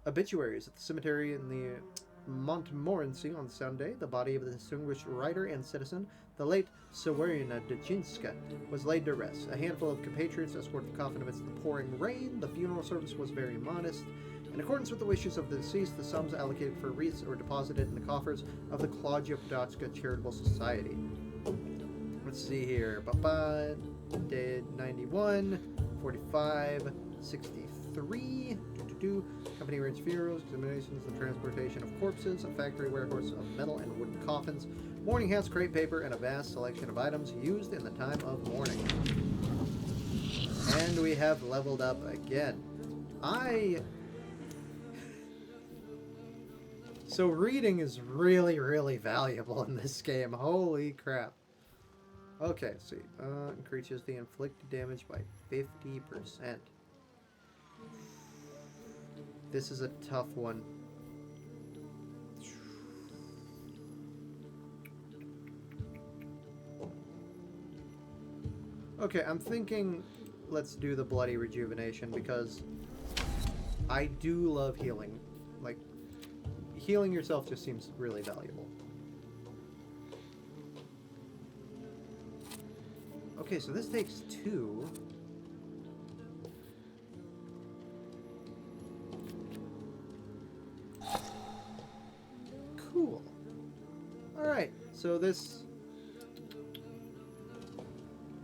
Obituaries at the cemetery in the Montmorency on Sunday. The body of the distinguished writer and citizen, the late Sawierna Dyczynska, was laid to rest. A handful of compatriots escorted the coffin amidst the pouring rain. The funeral service was very modest. In accordance with the wishes of the deceased, the sums allocated for wreaths were deposited in the coffers of the Claudia Podolska Charitable Society. Let's see here. Papa did 91, 45, 63. Company arranged funerals, examinations, and transportation of corpses, a factory warehouse of metal and wooden coffins, mourning hats, crepe paper, and a vast selection of items used in the time of mourning. And we have leveled up again. So reading is really, really valuable in this game. Holy crap. Okay, see. Increases the inflicted damage by 50%. This is a tough one. Okay, I'm thinking let's do the bloody rejuvenation because I do love healing. Like, healing yourself just seems really valuable. Okay, so this takes 2. Cool. Alright, so this...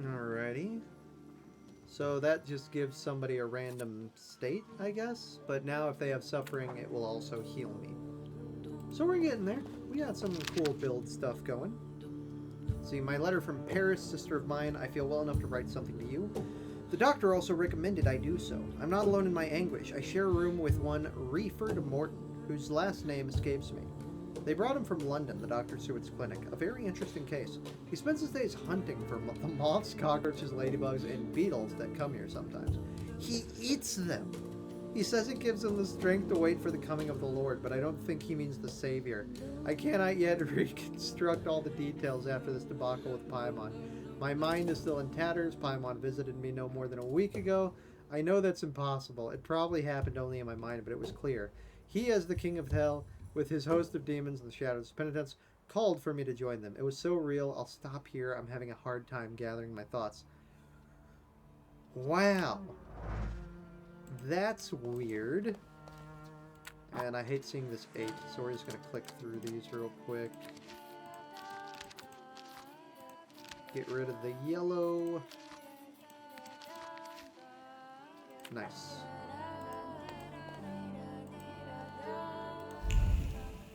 Alrighty. So that just gives somebody a random state, I guess. But now if they have suffering, it will also heal me. So we're getting there. We got some cool build stuff going. See, my letter from Paris, sister of mine, I feel well enough to write something to you. The doctor also recommended I do so. I'm not alone in my anguish. I share a room with one Reeford Morton, whose last name escapes me. They brought him from London, the Dr. Seward's clinic. A very interesting case. He spends his days hunting for the moths, cockroaches, ladybugs, and beetles that come here sometimes. He eats them. He says it gives him the strength to wait for the coming of the Lord, but I don't think he means the Savior. I cannot yet reconstruct all the details after this debacle with Paimon. My mind is still in tatters. Paimon visited me no more than a week ago. I know that's impossible. It probably happened only in my mind, but it was clear. He, as the King of Hell, with his host of demons and the shadows of penitence, called for me to join them. It was so real. I'll stop here. I'm having a hard time gathering my thoughts. Wow. That's weird. And I hate seeing this 8, so we're just going to click through these real quick. Get rid of the yellow. Nice.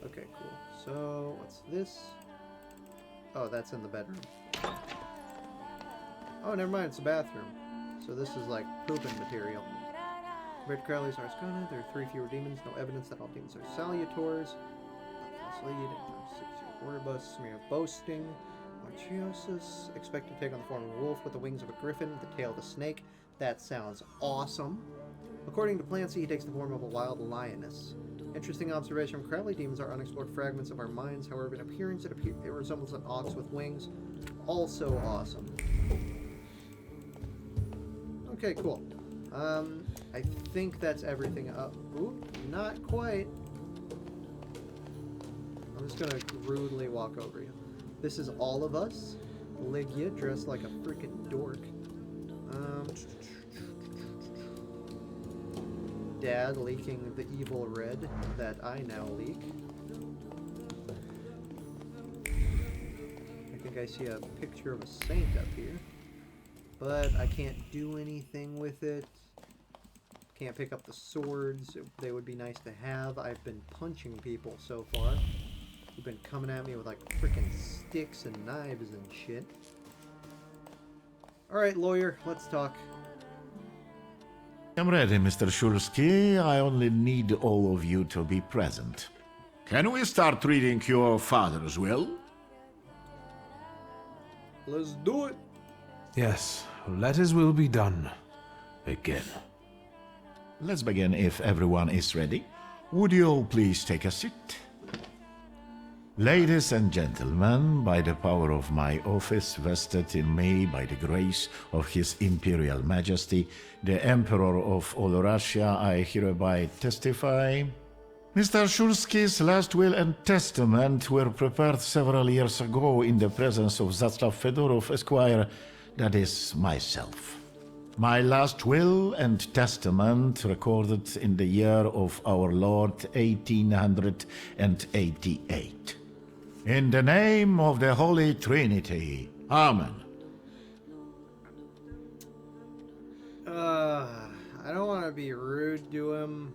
Okay, cool. So, what's this? Oh, that's in the bedroom. Oh, never mind, it's a bathroom. So this is like pooping material. Red Crowley's Arscona, there are 3 fewer demons, no evidence that all demons are salutors. False lead, 6 Orbus, smear of boasting. Marchiosis, expect to take on the form of a wolf with the wings of a griffin, the tail of a snake. That sounds awesome. According to Clancy, he takes the form of a wild lioness. Interesting observation. Crowley demons are unexplored fragments of our minds. However, in appearance, it resembles an ox with wings. Also awesome. Okay, cool. I think that's everything up. Ooh, not quite. I'm just gonna rudely walk over you. This is all of us. Lygia dressed like a freaking dork. Dad leaking the evil red that I now leak. I think I see a picture of a saint up here. But I can't do anything with it. Can't pick up the swords. They would be nice to have. I've been punching people so far. Who've been coming at me with like freaking sticks and knives and shit. Alright, lawyer, let's talk. I'm ready, Mr. Shulsky. I only need all of you to be present. Can we start reading your father's will? Let's do it. Yes, let his will be done. Again. Let's begin if everyone is ready. Would you all please take a seat? Ladies and gentlemen, by the power of my office vested in me by the grace of His Imperial Majesty, the Emperor of all Russia, I hereby testify. Mr. Shulsky's last will and testament were prepared several years ago in the presence of Zaslav Fedorov, Esquire, that is, myself. My last will and testament recorded in the year of our Lord 1888. In the name of the Holy Trinity. Amen. I don't want to be rude to him.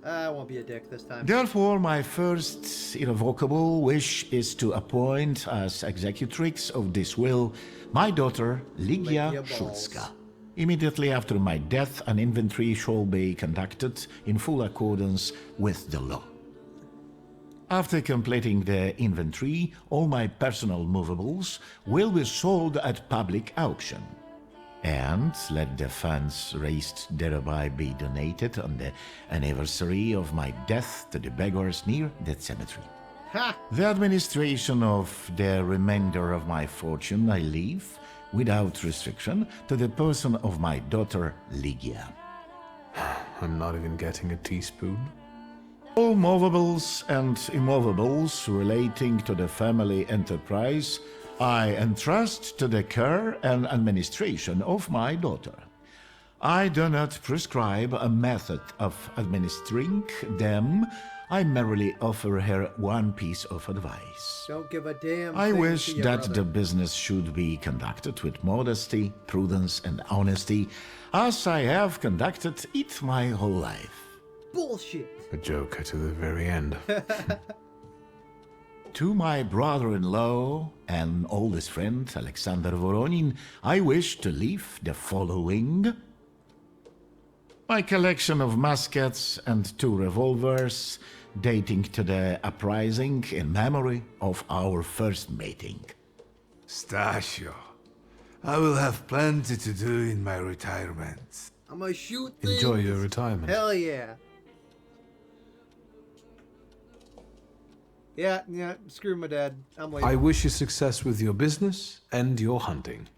I won't be a dick this time. Therefore, my first irrevocable wish is to appoint as executrix of this will my daughter, Lygia Szulska. Immediately after my death, an inventory shall be conducted in full accordance with the law. After completing the inventory, all my personal movables will be sold at public auction. And let the funds raised thereby be donated on the anniversary of my death to the beggars near that cemetery. Ha! The administration of the remainder of my fortune I leave, without restriction, to the person of my daughter Lygia. I'm not even getting a teaspoon. All movables and immovables relating to the family enterprise I entrust to the care and administration of my daughter. I do not prescribe a method of administering them. I merely offer her one piece of advice. Don't give a damn. I thing wish to your that brother. the business should be conducted with modesty, prudence, and honesty, as I have conducted it my whole life. Bullshit. A joker to the very end. To my brother-in-law and oldest friend, Alexander Voronin, I wish to leave the following. My collection of muskets and 2 revolvers, dating to the uprising in memory of our first meeting. Stasio, I will have plenty to do in my retirement. I'm gonna shoot things. Enjoy your retirement. Hell yeah. Yeah, screw my dad. I'm leaving. I wish you success with your business and your hunting.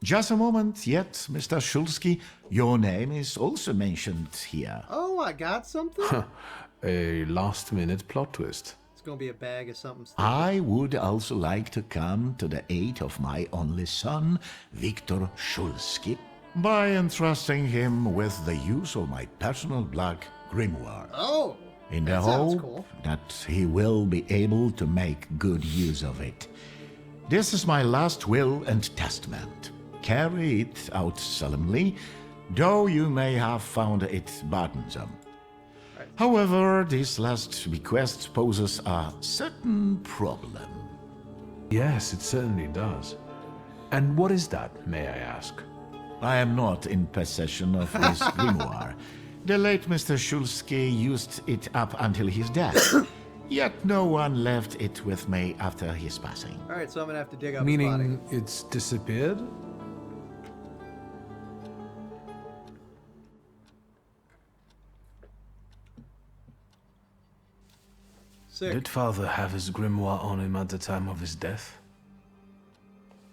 Just a moment yet, Mr. Shulsky. Your name is also mentioned here. Oh, I got something? A last-minute plot twist. It's gonna be a bag of something stupid. I would also like to come to the aid of my only son, Viktor Shulsky, by entrusting him with the use of my personal black grimoire. Oh! In the that sounds hope cool. that he will be able to make good use of it. This is my last will and testament. Carry it out solemnly, though you may have found it burdensome. However, this last bequest poses a certain problem. Yes, it certainly does. And what is that, may I ask? I am not in possession of this grimoire. The late Mr. Shulsky used it up until his death, yet no one left it with me after his passing. Alright, so I'm gonna have to dig up his body. Meaning it's disappeared? Sick. Did father have his grimoire on him at the time of his death?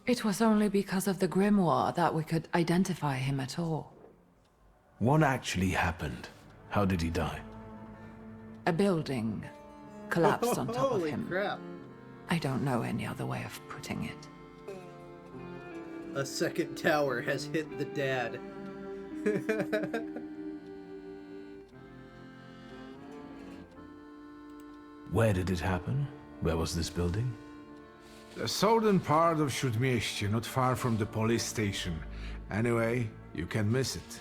It was only because of the grimoire that we could identify him at all. What actually happened? How did he die? A building collapsed on top of Holy him. crap. I don't know any other way of putting it. A second tower has hit the dad. Where did it happen? Where was this building? The southern part of Śródmieście, not far from the police station. Anyway, you can miss it.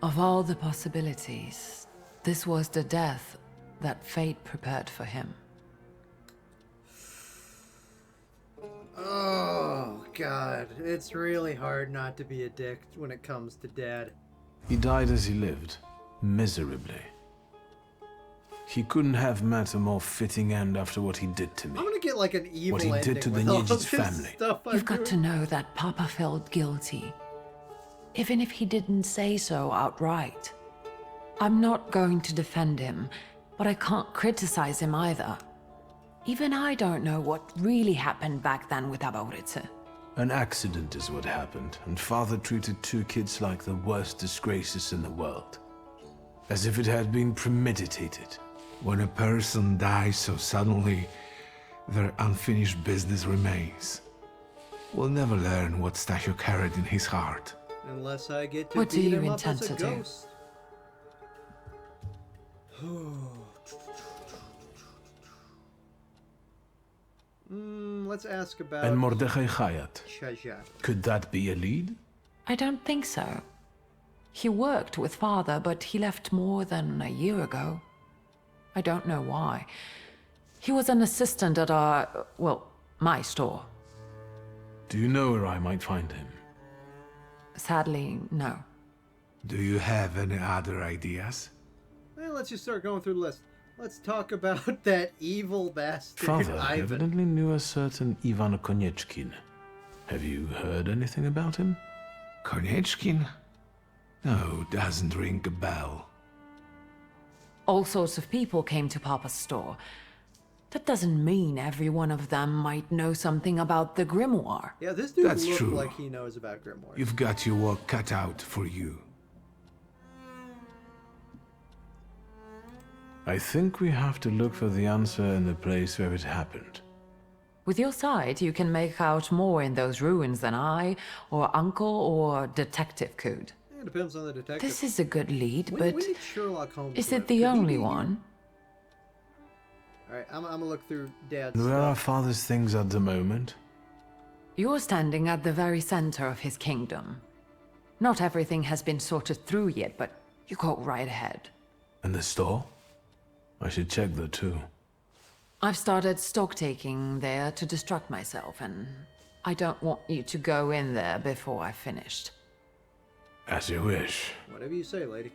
Of all the possibilities, this was the death that fate prepared for him. Oh, God. It's really hard not to be a dick when it comes to dad. He died as he lived, miserably. He couldn't have met a more fitting end after what he did to me. I'm gonna get like an evil What he ending did to the with all Nietzsche's this family. stuff I'm You've got to doing. know that Papa felt guilty, even if he didn't say so outright. I'm not going to defend him, but I can't criticize him either. Even I don't know what really happened back then with Abauritze. An accident is what happened, and father treated 2 kids like the worst disgraces in the world. As if it had been premeditated. When a person dies so suddenly, their unfinished business remains. We'll never learn what Stasio carried in his heart. Unless I get to What do beat you him up intend as a to do? ghost. Let's ask about And Mordechai Chayat. Shajat. Could that be a lead? I don't think so. He worked with father, but he left more than a year ago. I don't know why. He was an assistant at my store. Do you know where I might find him? Sadly, no. Do you have any other ideas? Let's just start going through the list. Let's talk about that evil bastard Father Ivan. evidently knew a certain Ivan Konieczkin. Have you heard anything about him? Konieczkin? No, doesn't ring a bell. All sorts of people came to Papa's store. That doesn't mean every one of them might know something about the grimoire. Yeah, this dude That's looks true. like he knows about grimoires. You've got your work cut out for you. I think we have to look for the answer in the place where it happened. With your sight, you can make out more in those ruins than I, or Uncle, or Detective could. It depends on the detective. This is a good lead, We but need Sherlock Holmes. is to it look. the Could he only be here? one? Alright, I'm gonna look through Dad's Where are stuff. Father's things at the moment? You're standing at the very center of his kingdom. Not everything has been sorted through yet, but you go right ahead. And the store? I should check there too. I've started stock-taking there to distract myself, and I don't want you to go in there before I've finished. As you wish. Whatever you say, lady.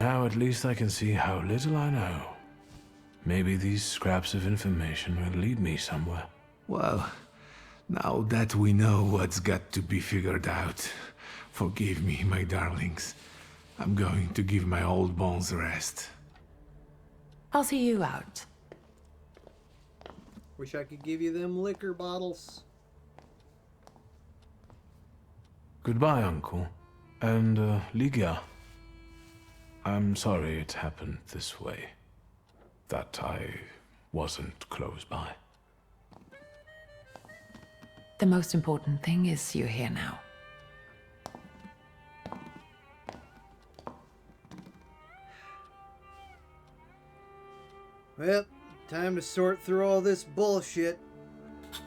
Now at least I can see how little I know. Maybe these scraps of information will lead me somewhere. Well, now that we know what's got to be figured out, forgive me, my darlings. I'm going to give my old bones a rest. I'll see you out. Wish I could give you them liquor bottles. Goodbye, Uncle. And, Ligia. I'm sorry it happened this way. That I wasn't close by. The most important thing is you're here now. Well, time to sort through all this bullshit.